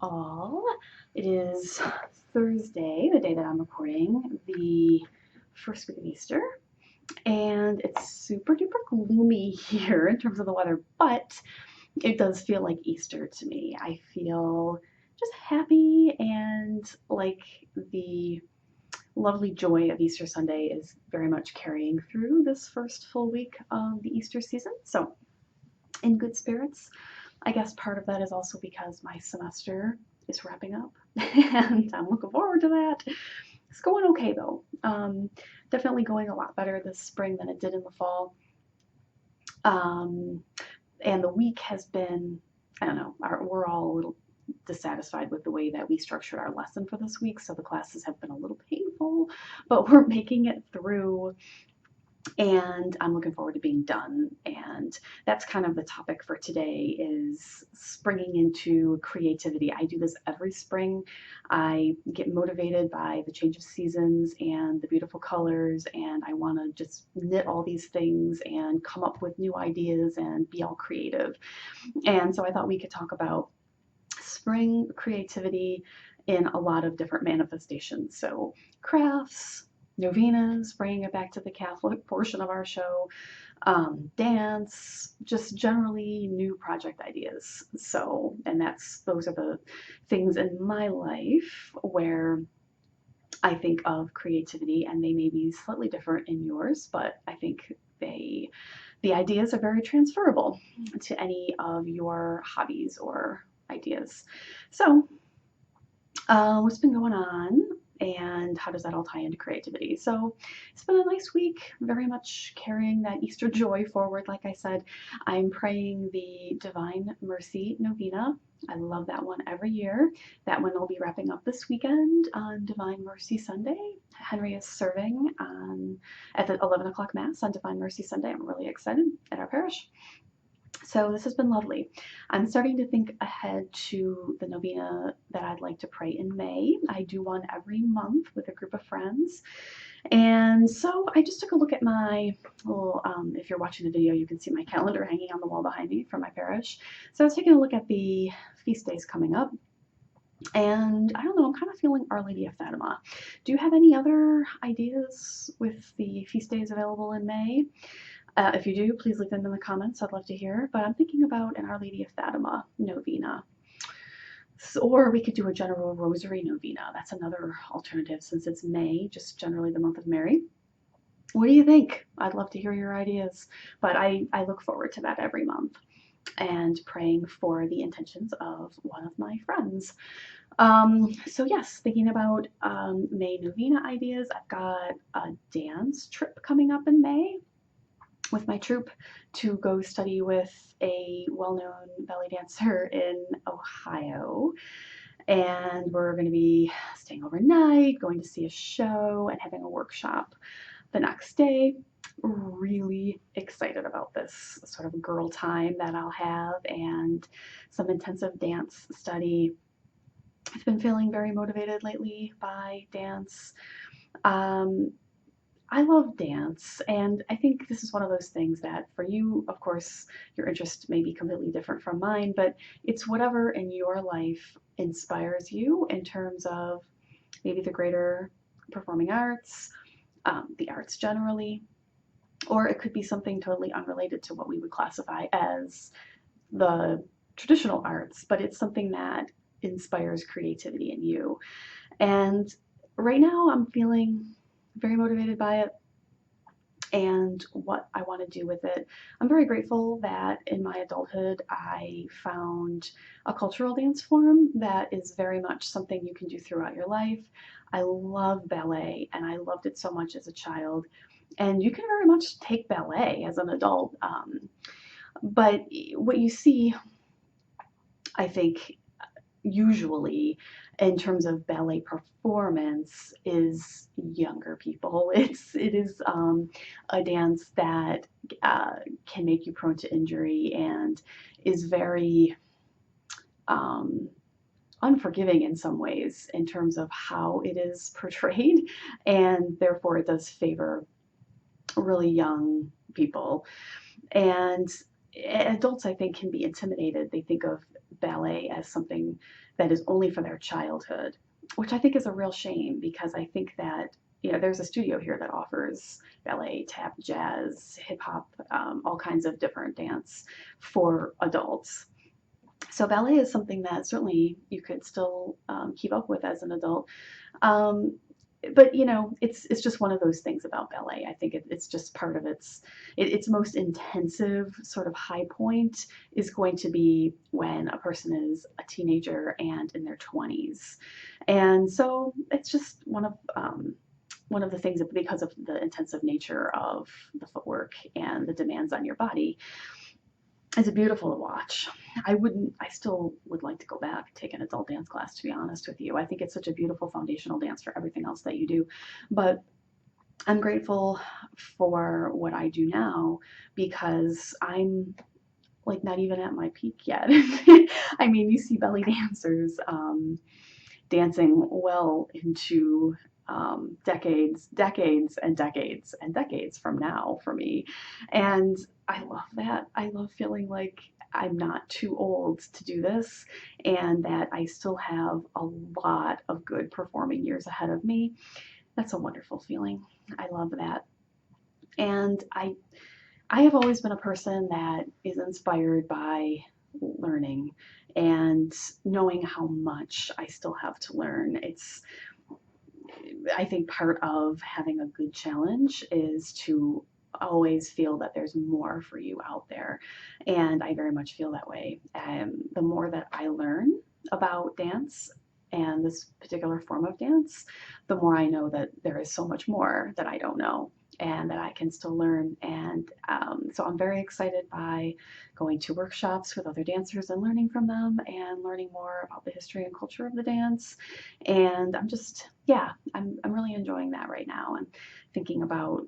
all. It is Thursday, the day that I'm recording, the first week of Easter, and it's super duper gloomy here in terms of the weather, but it does feel like Easter to me. I feel just happy and like the lovely joy of Easter Sunday is very much carrying through this first full week of the Easter season. So, in good spirits. I guess part of that is also because my semester is wrapping up and I'm looking forward to that. It's going okay though. Definitely going a lot better this spring than it did in the fall. Um, and the week has been, I don't know, we're all a little dissatisfied with the way that we structured our lesson for this week, so the classes have been a little painful, but we're making it through and I'm looking forward to being done. And that's kind of the topic for today is springing into creativity. I do this every spring. I get motivated by the change of seasons and the beautiful colors, and I want to just knit all these things and come up with new ideas and be all creative. And so I thought we could talk about spring creativity in a lot of different manifestations. So crafts, novenas, bringing it back to the Catholic portion of our show, dance, just generally new project ideas. So, and those are the things in my life where I think of creativity, and they may be slightly different in yours, but I think the ideas are very transferable to any of your hobbies or ideas. So, what's been going on and how does that all tie into creativity? So it's been a nice week, very much carrying that Easter joy forward. Like I said, I'm praying the Divine Mercy Novena. I love that one every year. That one will be wrapping up this weekend on Divine Mercy Sunday. Henry is serving at the 11 o'clock Mass on Divine Mercy Sunday. I'm really excited at our parish. So this has been lovely. I'm starting to think ahead to the novena that I'd like to pray in May. I do one every month with a group of friends. And so I just took a look at my little, if you're watching the video, you can see my calendar hanging on the wall behind me from my parish. So I was taking a look at the feast days coming up. And I don't know, I'm kind of feeling Our Lady of Fatima. Do you have any other ideas with the feast days available in May? If you do, please leave them in the comments. I'd love to hear. But I'm thinking about an Our Lady of Fatima novena. Or we could do a general rosary novena. That's another alternative since it's May, just generally the month of Mary. What do you think? I'd love to hear your ideas. But I look forward to that every month and praying for the intentions of one of my friends. So yes, thinking about May novena ideas. I've got a dance trip coming up in May with my troupe to go study with a well-known ballet dancer in Ohio. And we're going to be staying overnight, going to see a show, and having a workshop the next day. Really excited about this sort of girl time that I'll have and some intensive dance study. I've been feeling very motivated lately by dance. I love dance, and I think this is one of those things that for you, of course, your interest may be completely different from mine, but it's whatever in your life inspires you in terms of maybe the greater performing arts, the arts generally, or it could be something totally unrelated to what we would classify as the traditional arts, but it's something that inspires creativity in you. And right now I'm feeling very motivated by it and what I want to do with it. I'm very grateful that in my adulthood I found a cultural dance form that is very much something you can do throughout your life. I love ballet and I loved it so much as a child, and you can very much take ballet as an adult. But what you see, I think, usually in terms of ballet performance is younger people. It is a dance that can make you prone to injury and is very unforgiving in some ways in terms of how it is portrayed, and therefore it does favor really young people. And adults, I think, can be intimidated. They think of ballet as something that is only for their childhood, which I think is a real shame because I think that there's a studio here that offers ballet, tap, jazz, hip hop, all kinds of different dance for adults. So ballet is something that certainly you could still keep up with as an adult. Um, but it's just one of those things about ballet. I think it's just part of its most intensive sort of high point is going to be when a person is a teenager and in their 20s, and so it's just one of the things that, because of the intensive nature of the footwork and the demands on your body, it's beautiful to watch. I still would like to go back and take an adult dance class, to be honest with you. I think it's such a beautiful foundational dance for everything else that you do. But I'm grateful for what I do now because I'm like not even at my peak yet. I mean, you see belly dancers dancing well into decades and decades and decades from now for me. And I love that. I love feeling like I'm not too old to do this and that I still have a lot of good performing years ahead of me. That's a wonderful feeling. I love that. And I have always been a person that is inspired by learning and knowing how much I still have to learn. I think part of having a good challenge is to always feel that there's more for you out there. And I very much feel that way. The more that I learn about dance and this particular form of dance, the more I know that there is so much more that I don't know and that I can still learn. And so I'm very excited by going to workshops with other dancers and learning from them and learning more about the history and culture of the dance. And yeah, I'm really enjoying that right now and thinking about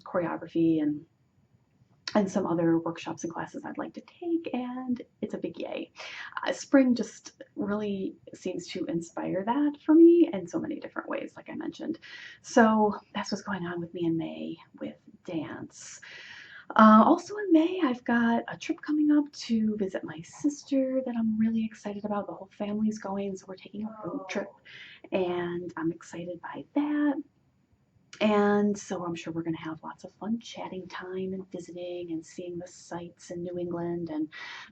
choreography and some other workshops and classes I'd like to take, and it's a big yay. Spring just really seems to inspire that for me in so many different ways, like I mentioned. So that's what's going on with me in May with dance. Also in May, I've got a trip coming up to visit my sister that I'm really excited about. The whole family's going, so we're taking a road trip, and I'm excited by that. And so I'm sure we're going to have lots of fun chatting time and visiting and seeing the sights in New England, and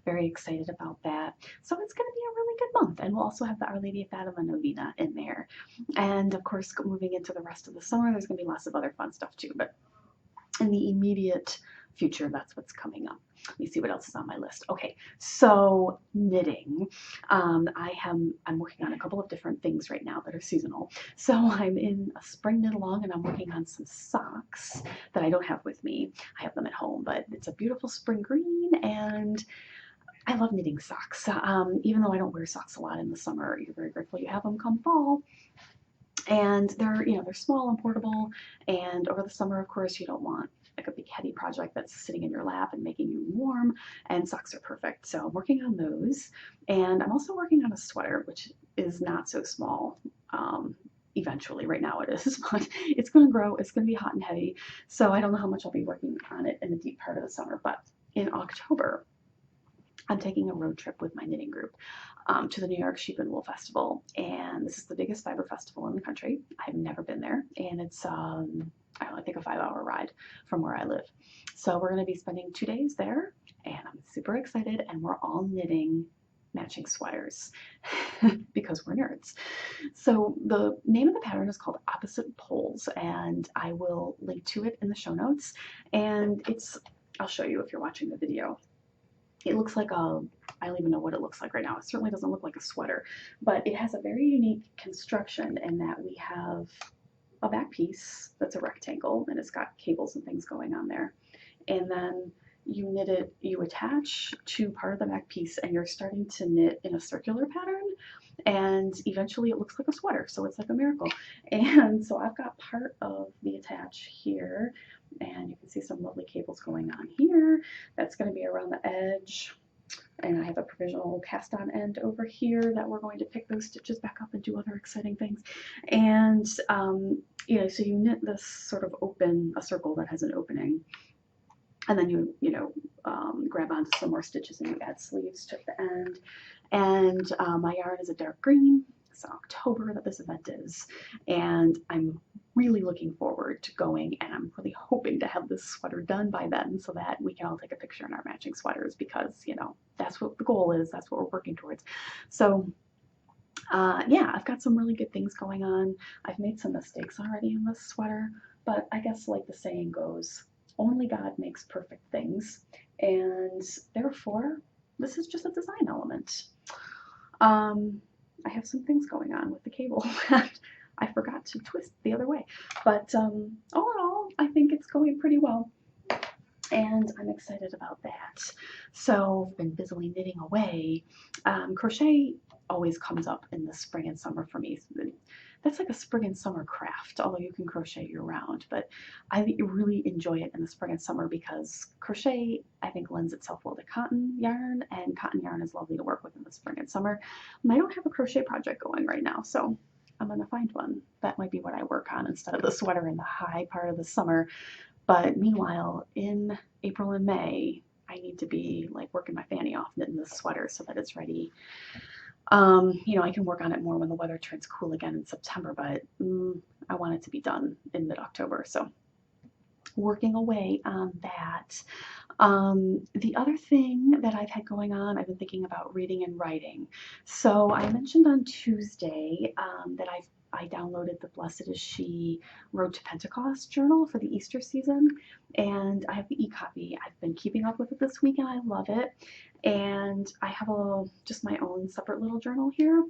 very excited about that. So it's going to be a really good month. And we'll also have the Our Lady of Fatima Novena in there. And of course, moving into the rest of the summer, there's going to be lots of other fun stuff too. But in the immediate future, that's what's coming up. Let me see what else is on my list. Okay, so knitting. I'm working on a couple of different things right now that are seasonal. So I'm in a spring knit along and I'm working on some socks that I don't have with me. I have them at home, but it's a beautiful spring green and I love knitting socks. Even though I don't wear socks a lot in the summer, you're very grateful you have them come fall. And they're small and portable, and over the summer, of course, you don't want like a big heavy project that's sitting in your lap and making you warm, and socks are perfect. So I'm working on those, and I'm also working on a sweater which is not so small. Eventually, right now it is, but it's going to grow. It's going to be hot and heavy, so I don't know how much I'll be working on it in the deep part of the summer. But in October, I'm taking a road trip with my knitting group to the New York Sheep and Wool Festival, and this is the biggest fiber festival in the country. I've never been there, and it's I think a 5-hour ride from where I live. So we're going to be spending 2 days there, and I'm super excited. And we're all knitting matching sweaters because we're nerds. So the name of the pattern is called Opposite Poles, and I will link to it in the show notes. And I'll show you if you're watching the video. It looks like I don't even know what it looks like right now. It certainly doesn't look like a sweater, but it has a very unique construction in that we have a back piece that's a rectangle and it's got cables and things going on there. And then you attach to part of the back piece and you're starting to knit in a circular pattern. And eventually it looks like a sweater. So it's like a miracle. And so I've got part of the attach here, and you can see some lovely cables going on here. That's going to be around the edge. And I have a provisional cast on end over here that we're going to pick those stitches back up and do other exciting things. And, so you knit this sort of a circle that has an opening. And then grab onto some more stitches and you add sleeves to the end. And my yarn is a dark green. It's October that this event is, and I'm really looking forward to going, and I'm really hoping to have this sweater done by then so that we can all take a picture in our matching sweaters, because that's what the goal is, that's what we're working towards. So yeah, I've got some really good things going on. I've made some mistakes already in this sweater, but I guess, like the saying goes, only God makes perfect things, and therefore this is just a design element. I have some things going on with the cable that I forgot to twist the other way, but all in all, I think it's going pretty well, and I'm excited about that. So I've been busily knitting away. Crochet always comes up in the spring and summer for me. That's like a spring and summer craft, although you can crochet year round. But I really enjoy it in the spring and summer because crochet, I think, lends itself well to cotton yarn, and cotton yarn is lovely to work with in the spring and summer. And I don't have a crochet project going right now, so I'm going to find one. That might be what I work on instead of the sweater in the high part of the summer. But meanwhile, in April and May, I need to be like working my fanny off knitting this sweater so that it's ready. I can work on it more when the weather turns cool again in September, but I want it to be done in mid-October. So working away on that. The other thing that I've had going on, I've been thinking about reading and writing. So I mentioned on Tuesday that I downloaded the Blessed Is She Road to Pentecost journal for the Easter season, and I have the e-copy. I've been keeping up with it this week, and I love it. And I have just my own separate little journal here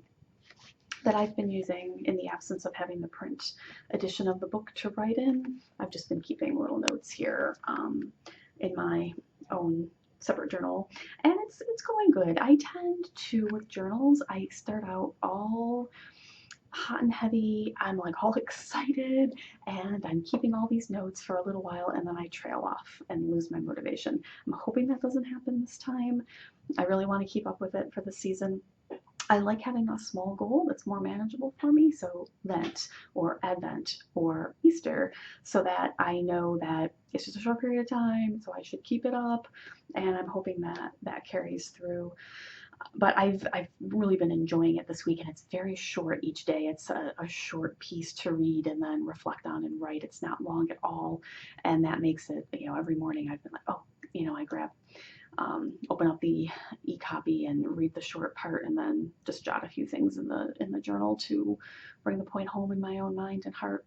that I've been using in the absence of having the print edition of the book to write in. I've just been keeping little notes here in my own separate journal, and it's going good. I tend to, with journals, I start out all hot and heavy. I'm like all excited and I'm keeping all these notes for a little while, and then I trail off and lose my motivation. I'm hoping that doesn't happen this time. I really want to keep up with it for the season. I like having a small goal that's more manageable for me, so Lent or Advent or Easter, so that I know that it's just a short period of time, so I should keep it up, and I'm hoping that that carries through. But I've really been enjoying it this week, and it's very short each day. It's a short piece to read and then reflect on and write. It's not long at all, and that makes it, every morning I've been like, oh, I grab open up the e-copy and read the short part, and then just jot a few things in the journal to bring the point home in my own mind and heart.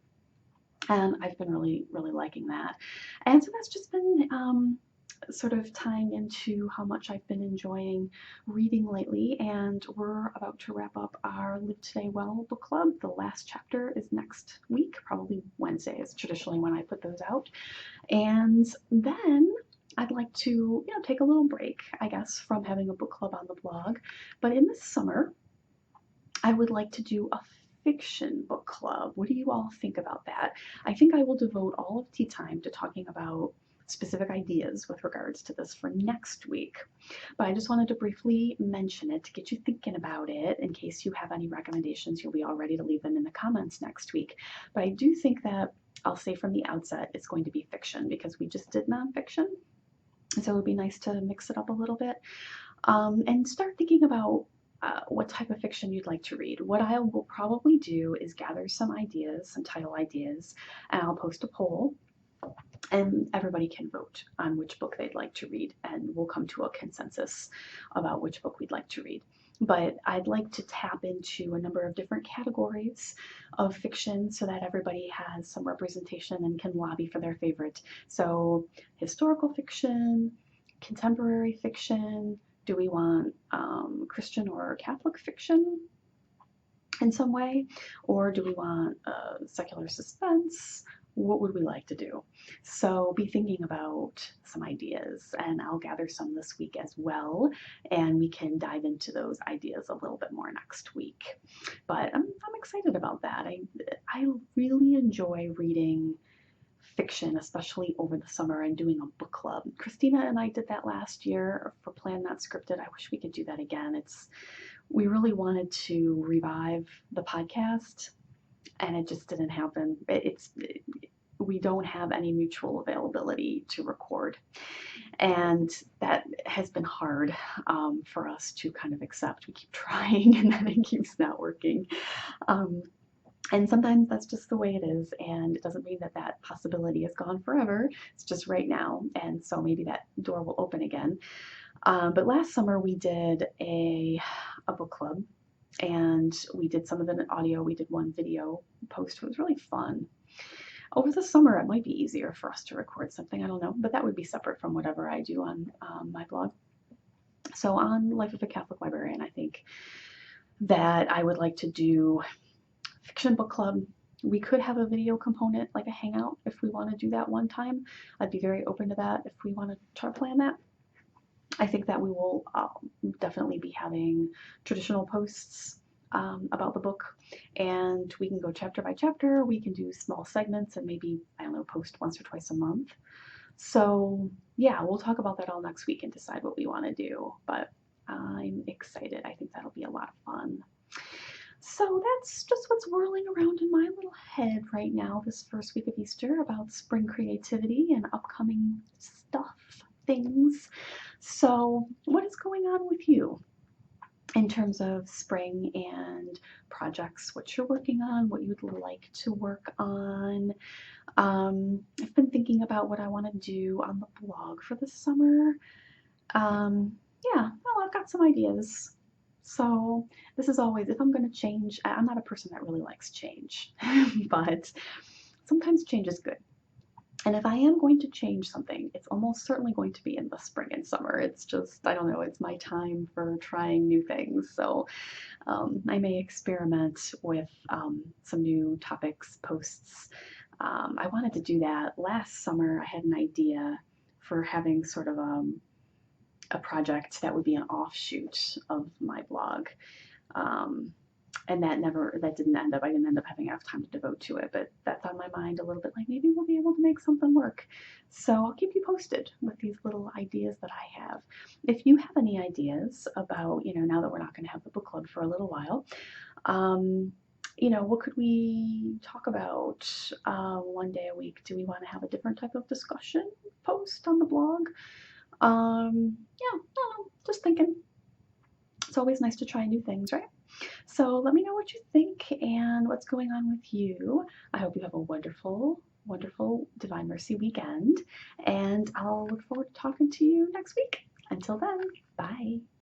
And I've been really, really liking that. And so that's just been sort of tying into how much I've been enjoying reading lately. And we're about to wrap up our Live Today Well book club. The last chapter is next week, probably Wednesday is traditionally when I put those out. And then I'd like to, take a little break, I guess, from having a book club on the blog. But in the summer, I would like to do a fiction book club. What do you all think about that? I think I will devote all of tea time to talking about specific ideas with regards to this for next week. But I just wanted to briefly mention it to get you thinking about it. In case you have any recommendations, you'll be all ready to leave them in the comments next week. But I do think that I'll say from the outset it's going to be fiction, because we just did nonfiction. So it would be nice to mix it up a little bit, and start thinking about what type of fiction you'd like to read. What I will probably do is gather some ideas, some title ideas, and I'll post a poll, and everybody can vote on which book they'd like to read, and we'll come to a consensus about which book we'd like to read. But I'd like to tap into a number of different categories of fiction so that everybody has some representation and can lobby for their favorite. So historical fiction, contemporary fiction, do we want Christian or Catholic fiction in some way? Or do we want secular suspense? What would we like to do? So be thinking about some ideas, and I'll gather some this week as well, and we can dive into those ideas a little bit more next week. But I'm excited about that. I really enjoy reading fiction, especially over the summer, and doing a book club. Christina and I did that last year for Plan Not Scripted. I wish we could do that again. We really wanted to revive the podcast, and it just didn't happen. we don't have any mutual availability to record. And that has been hard for us to kind of accept. We keep trying and then it keeps not working. Um, and sometimes that's just the way it is. And it doesn't mean that that possibility is gone forever. It's just right now. And so maybe that door will open again. But last summer we did a book club, and we did some of it in audio. We did one video post. It was really fun. Over the summer, it might be easier for us to record something. I don't know, but that would be separate from whatever I do on my blog. So on Life of a Catholic Librarian, I think that I would like to do fiction book club. We could have a video component, like a hangout, if we want to do that one time. I'd be very open to that if we want to try to plan that. I think that we will definitely be having traditional posts about the book, and we can go chapter by chapter. We can do small segments and maybe, I don't know, post once or twice a month. So yeah, we'll talk about that all next week and decide what we want to do, but I'm excited. I think that'll be a lot of fun. So that's just what's whirling around in my little head right now this first week of Easter about spring creativity and upcoming stuff, things. So what is going on with you in terms of spring and projects, what you're working on, what you'd like to work on? I've been thinking about what I want to do on the blog for the summer. Yeah, well, I've got some ideas. So this is always, if I'm going to change, I'm not a person that really likes change, but sometimes change is good. And if I am going to change something, it's almost certainly going to be in the spring and summer. It's just, I don't know, it's my time for trying new things. So I may experiment with some new topics, posts. I wanted to do that last summer. I had an idea for having sort of a project that would be an offshoot of my blog. And that didn't end up, I didn't end up having enough time to devote to it, but that's on my mind a little bit, like maybe we'll be able to make something work. So I'll keep you posted with these little ideas that I have. If you have any ideas about, now that we're not going to have the book club for a little while, what could we talk about one day a week? Do we want to have a different type of discussion post on the blog? Yeah, I don't know, just thinking. It's always nice to try new things, right? So let me know what you think and what's going on with you. I hope you have a wonderful, wonderful Divine Mercy weekend, and I'll look forward to talking to you next week. Until then, bye.